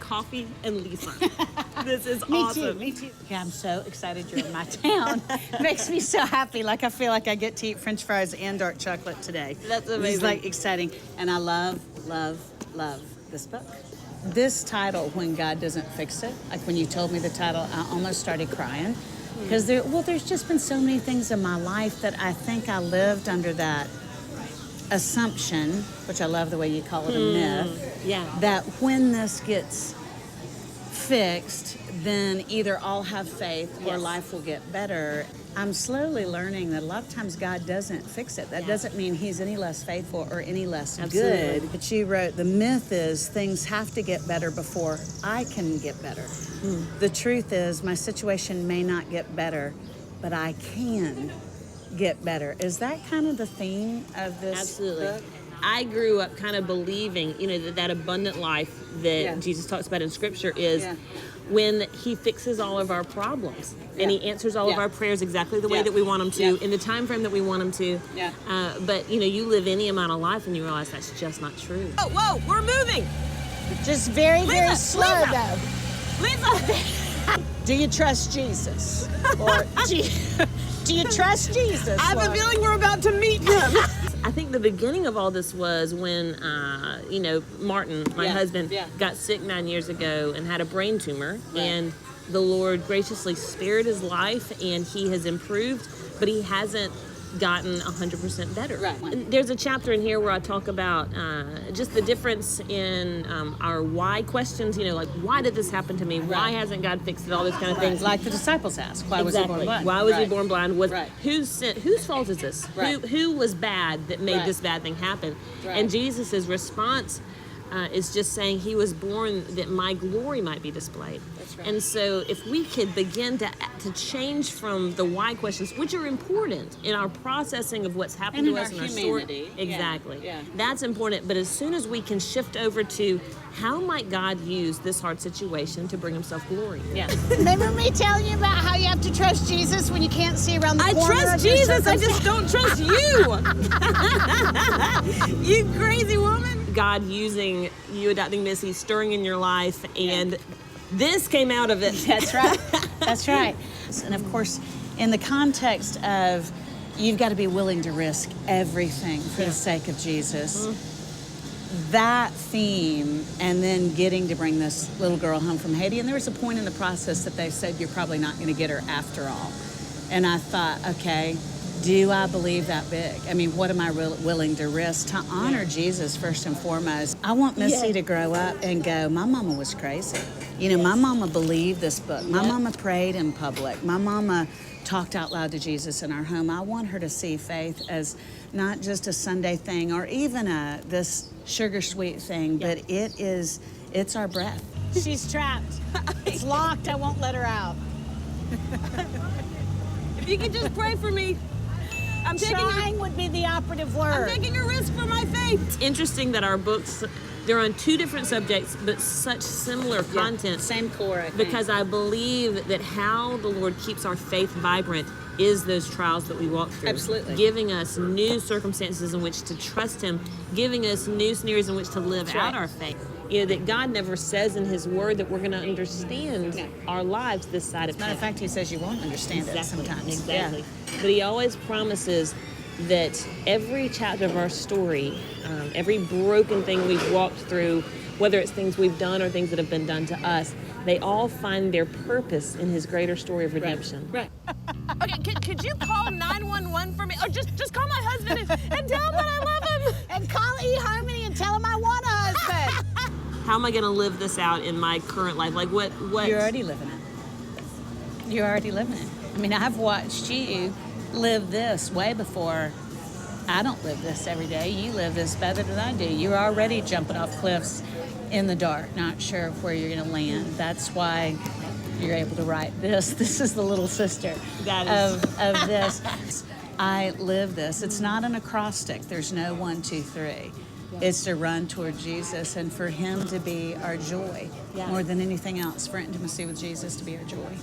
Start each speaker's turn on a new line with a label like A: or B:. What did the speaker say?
A: coffee and Lisa. This is
B: Me
A: awesome.
B: Me too. Yeah, I'm so excited you're in my town. Makes me so happy. Like I feel like I get to eat French fries and dark chocolate today.
A: That's amazing.
B: It's like exciting. And I love this book. This title, When God Doesn't Fix It, like when you told me the title, I almost started crying. Because there's just been so many things in my life that I think I lived under that assumption, which I love the way you call it a myth, that when this gets fixed, then either I'll have faith or life will get better. I'm slowly learning that a lot of times God doesn't fix it. That doesn't mean he's any less faithful or any less good. But you wrote, the myth is things have to get better before I can get better. The truth is my situation may not get better, but I can get better. Is that kind of the theme of this book?
A: I grew up kind of believing, that abundant life that Jesus talks about in Scripture is when he fixes all of our problems and he answers all of our prayers exactly the way that we want him to, in the time frame that we want him to. But, you live any amount of life and you realize that's just not true. Oh, whoa, we're moving.
B: Just very slow, though.
A: Lisa!
B: Do you trust Jesus? Or do you trust Jesus?
A: I have a feeling we're about to meet him. I think the beginning of all this was when, Martin, my husband, got sick 9 years ago and had a brain tumor. And the Lord graciously spared his life and he has improved, but he hasn't gotten 100% better. And there's a chapter in here where I talk about just the difference in our why questions, like, why did this happen to me? Why hasn't God fixed it? All those kind of things.
B: Like the disciples asked, why was he born blind?
A: Why was he born blind? Whose fault is this? Who was bad that made this bad thing happen? And Jesus' response is just saying he was born that my glory might be displayed. And so if we could begin to change from the why questions, which are important in our processing of what's happened to us in our story. Exactly. That's important. But as soon as we can shift over to how might God use this hard situation to bring himself glory?
B: Remember me telling you about how you have to trust Jesus when you can't see around the corner?
A: I trust Jesus, I just don't trust you. You crazy woman. God using you adopting Missy, stirring in your life, and this came out of it.
B: That's right. That's right. And of course, in the context of you've got to be willing to risk everything for the sake of Jesus, that theme, and then getting to bring this little girl home from Haiti, and there was a point in the process that they said you're probably not going to get her after all. And I thought, okay, do I believe that big? I mean, what am I willing to risk to honor Jesus first and foremost? I want Missy to grow up and go, my mama was crazy. My mama believed this book. My mama prayed in public. My mama talked out loud to Jesus in our home. I want her to see faith as not just a Sunday thing or even this sugar sweet thing, but it's our breath. She's trapped. It's locked. I won't let her out.
A: If you could just pray for me.
B: Trying would be the operative word.
A: I'm taking a risk for my faith. It's interesting that our books, they're on two different subjects, but such similar content.
B: Same core, I think.
A: Because I believe that how the Lord keeps our faith vibrant is those trials that we walk through.
B: Absolutely.
A: Giving us new circumstances in which to trust him, giving us new scenarios in which to live out our faith. That God never says in his word that we're going to understand our lives this side of
B: heaven. Matter of fact, he says you won't understand it sometimes.
A: Exactly. But he always promises that every chapter of our story, every broken thing we've walked through, whether it's things we've done or things that have been done to us, they all find their purpose in his greater story of redemption.
B: Right.
A: Okay, could you call 911 for me? Or just call my husband and tell him that I love him.
B: And call eHarmony and tell him I want a husband.
A: How am I going to live this out in my current life? Like what?
B: You're already living it. You're already living it. I mean, I've watched you live this way before. I don't live this every day. You live this better than I do. You're already jumping off cliffs in the dark, not sure where you're going to land. That's why you're able to write this. This is the little sister of this. I live this. It's not an acrostic. There's no 1, 2, 3. It's to run toward Jesus and for him to be our joy more than anything else, for intimacy with Jesus to be our joy.